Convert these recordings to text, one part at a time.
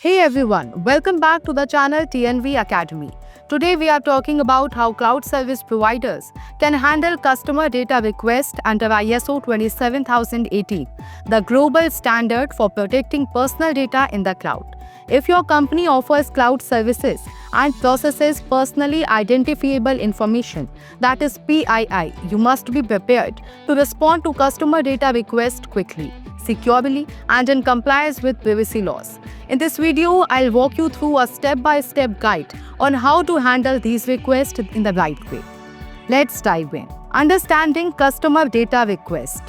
Hey everyone, welcome back to the channel TNV Academy. Today we are talking about how cloud service providers can handle customer data requests under ISO 27018, the global standard for protecting personal data in the cloud. If your company offers cloud services and processes personally identifiable information, that is PII, you must be prepared to respond to customer data requests quickly, securely, and in compliance with privacy laws. In this video, I'll walk you through a step-by-step guide on how to handle these requests in the right way. Let's dive in. Understanding customer data request.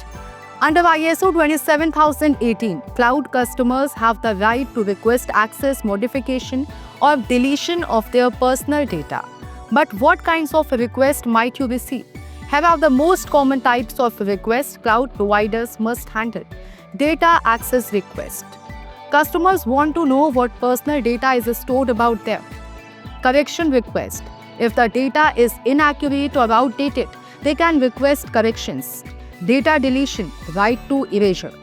Under ISO 27018, cloud customers have the right to request access, modification, or deletion of their personal data. But what kinds of requests might you receive? Here are the most common types of requests cloud providers must handle. Data access request. Customers want to know what personal data is stored about them. Correction request. If the data is inaccurate or outdated, they can request corrections. Data deletion, right to erasure.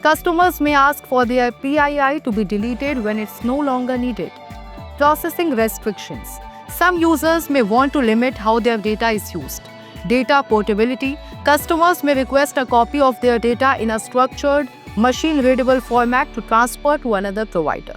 Customers may ask for their PII to be deleted when it's no longer needed. Processing restrictions. Some users may want to limit how their data is used. Data portability. Customers may request a copy of their data in a structured, machine-readable format to transfer to another provider.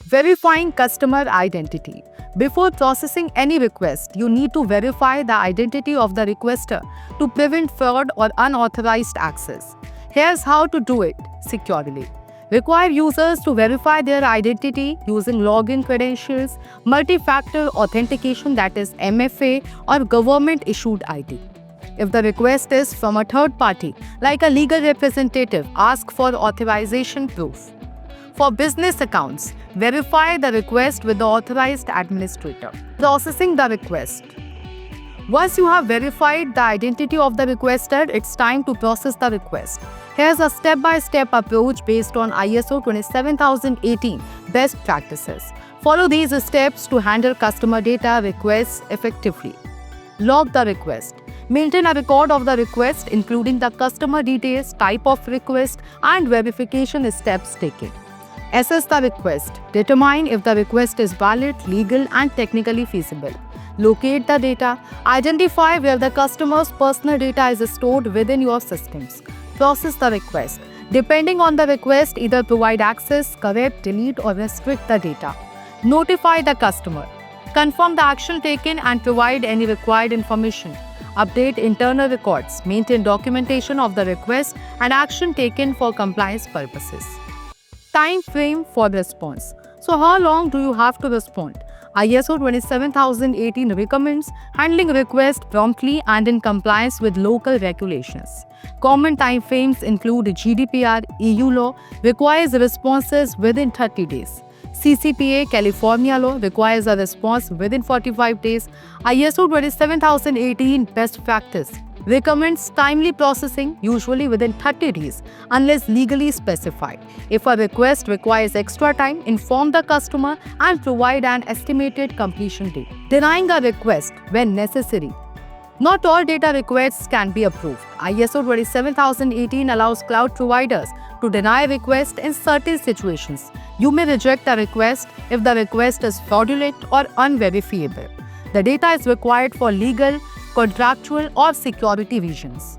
Verifying customer identity. Before processing any request, you need to verify the identity of the requester to prevent fraud or unauthorized access. Here's how to do it securely. Require users to verify their identity using login credentials, multi-factor authentication, that is MFA, or government-issued ID. If the request is from a third party, like a legal representative, ask for authorization proof. For business accounts, verify the request with the authorized administrator. Processing the request. Once you have verified the identity of the requester, it's time to process the request. Here's a step-by-step approach based on ISO 27018 best practices. Follow these steps to handle customer data requests effectively. Log the request. Maintain a record of the request, including the customer details, type of request, and verification steps taken. Assess the request. Determine if the request is valid, legal, and technically feasible. Locate the data. Identify where the customer's personal data is stored within your systems. Process the request. Depending on the request, either provide access, correct, delete, or restrict the data. Notify the customer. Confirm the action taken and provide any required information. Update internal records, maintain documentation of the request and action taken for compliance purposes. Time frame for response. So how long do you have to respond? ISO 27018 recommends handling requests promptly and in compliance with local regulations. Common time frames include GDPR, EU law requires responses within 30 days. CCPA, California law, requires a response within 45 days. ISO 27018 best practice recommends timely processing, usually within 30 days, unless legally specified. If a request requires extra time, inform the customer and provide an estimated completion date. Denying a request when necessary. Not all data requests can be approved. ISO 27018 allows cloud providers to deny requests in certain situations. You may reject a request if the request is fraudulent or unverifiable. The data is required for legal, contractual, or security reasons.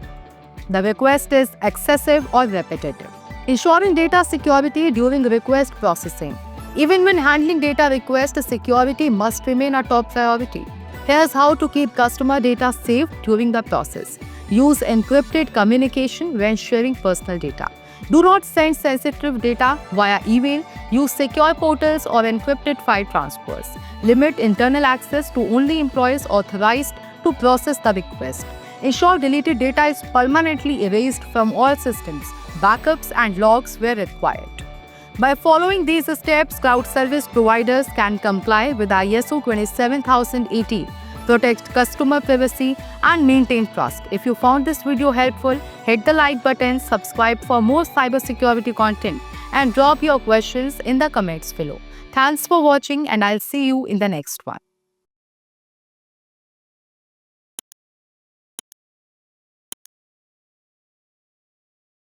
The request is excessive or repetitive. Ensuring data security during request processing. Even when handling data requests, security must remain a top priority. Here's how to keep customer data safe during the process. Use encrypted communication when sharing personal data. Do not send sensitive data via email. Use secure portals or encrypted file transfers. Limit internal access to only employees authorized to process the request. Ensure deleted data is permanently erased from all systems. Backups and logs where required. By following these steps, cloud service providers can comply with ISO 27018, protect customer privacy, and maintain trust. If you found this video helpful, hit the like button, subscribe for more cybersecurity content, and drop your questions in the comments below. Thanks for watching, and I'll see you in the next one.